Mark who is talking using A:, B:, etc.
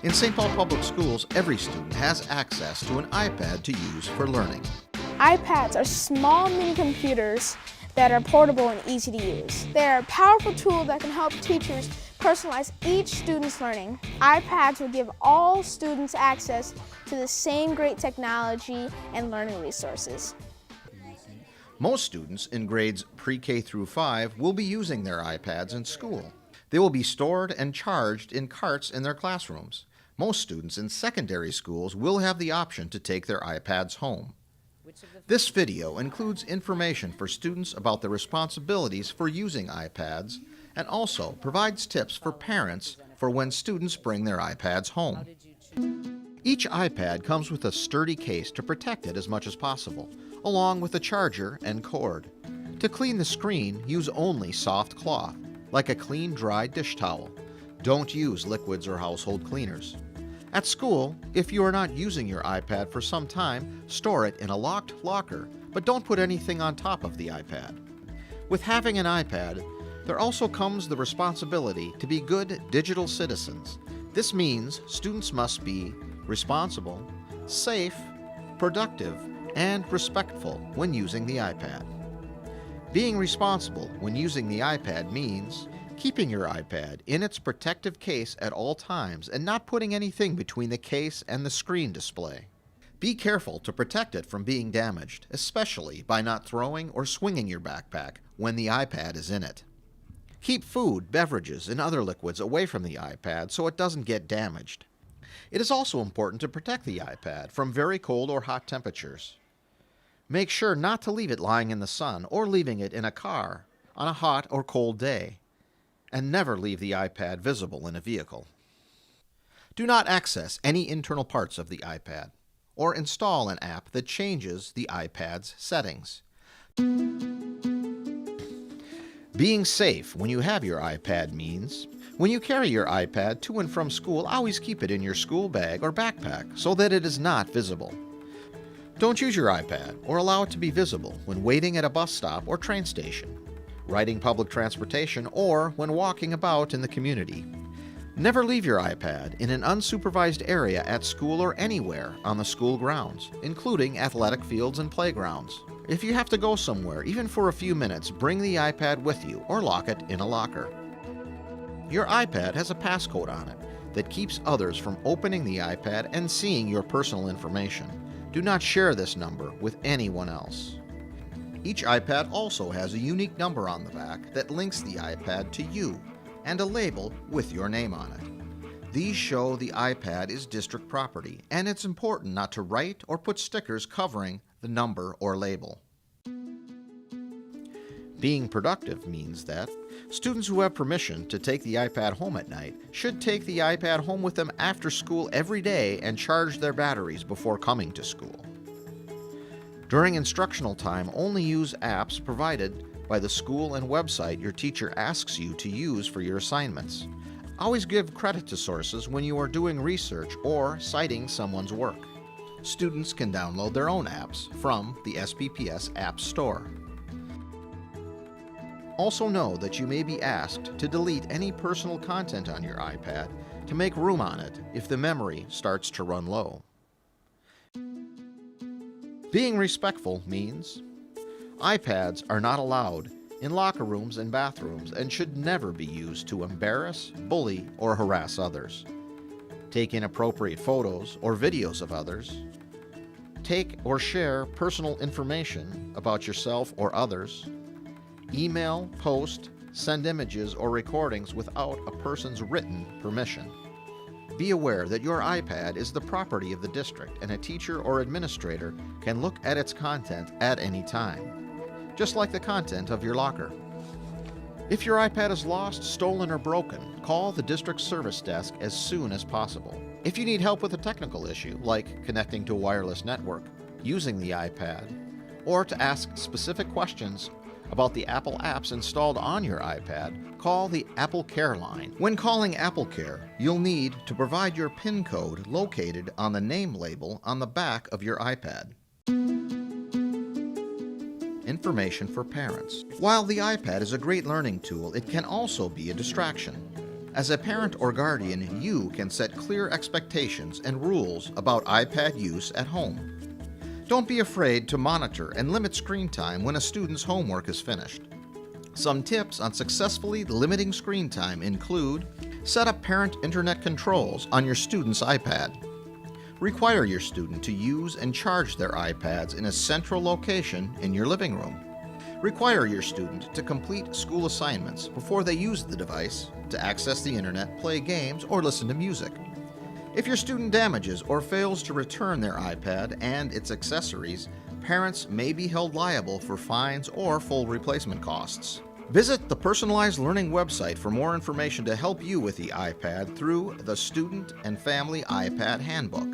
A: In St. Paul Public Schools, every student has access to an iPad to use for learning.
B: iPads are small mini computers that are portable and easy to use. They're a powerful tool that can help teachers personalize each student's learning. iPads will give all students access to the same great technology and learning resources.
A: Most students in grades pre-K through 5 will be using their iPads in school. They will be stored and charged in carts in their classrooms. Most students in secondary schools will have the option to take their iPads home. This video includes information for students about the responsibilities for using iPads and also provides tips for parents for when students bring their iPads home. Each iPad comes with a sturdy case to protect it as much as possible, along with a charger and cord. To clean the screen, use only soft cloth, like a clean, dry dish towel. Don't use liquids or household cleaners. At school, if you are not using your iPad for some time, store it in a locked locker, but don't put anything on top of the iPad. With having an iPad, there also comes the responsibility to be good digital citizens. This means students must be responsible, safe, productive, and respectful when using the iPad. Being responsible when using the iPad means keeping your iPad in its protective case at all times and not putting anything between the case and the screen display. Be careful to protect it from being damaged, especially by not throwing or swinging your backpack when the iPad is in it. Keep food, beverages, and other liquids away from the iPad so it doesn't get damaged. It is also important to protect the iPad from very cold or hot temperatures. Make sure not to leave it lying in the sun or leaving it in a car on a hot or cold day. And never leave the iPad visible in a vehicle. Do not access any internal parts of the iPad or install an app that changes the iPad's settings. Being safe when you have your iPad means when you carry your iPad to and from school, always keep it in your school bag or backpack so that it is not visible. Don't use your iPad or allow it to be visible when waiting at a bus stop or train station, riding public transportation, or when walking about in the community. Never leave your iPad in an unsupervised area at school or anywhere on the school grounds, including athletic fields and playgrounds. If you have to go somewhere, even for a few minutes, bring the iPad with you or lock it in a locker. Your iPad has a passcode on it that keeps others from opening the iPad and seeing your personal information. Do not share this number with anyone else. Each iPad also has a unique number on the back that links the iPad to you and a label with your name on it. These show the iPad is district property, and it's important not to write or put stickers covering the number or label. Being productive means that students who have permission to take the iPad home at night should take the iPad home with them after school every day and charge their batteries before coming to school. During instructional time, only use apps provided by the school and website your teacher asks you to use for your assignments. Always give credit to sources when you are doing research or citing someone's work. Students can download their own apps from the SPPS App Store. Also know that you may be asked to delete any personal content on your iPad to make room on it if the memory starts to run low. Being respectful means iPads are not allowed in locker rooms and bathrooms and should never be used to embarrass, bully, or harass others. Take inappropriate photos or videos of others. Take or share personal information about yourself or others. Email, post, send images or recordings without a person's written permission. Be aware that your iPad is the property of the district and a teacher or administrator can look at its content at any time, just like the content of your locker. If your iPad is lost, stolen, or broken, call the district service desk as soon as possible. If you need help with a technical issue, like connecting to a wireless network, using the iPad, or to ask specific questions about the Apple apps installed on your iPad, call the Apple Care line. When calling Apple Care, you'll need to provide your PIN code located on the name label on the back of your iPad. Information for parents. While the iPad is a great learning tool, it can also be a distraction. As a parent or guardian, you can set clear expectations and rules about iPad use at home. Don't be afraid to monitor and limit screen time when a student's homework is finished. Some tips on successfully limiting screen time include: set up parent internet controls on your student's iPad. Require your student to use and charge their iPads in a central location in your living room. Require your student to complete school assignments before they use the device to access the internet, play games, or listen to music. If your student damages or fails to return their iPad and its accessories, parents may be held liable for fines or full replacement costs. Visit the Personalized Learning website for more information to help you with the iPad through the Student and Family iPad Handbook.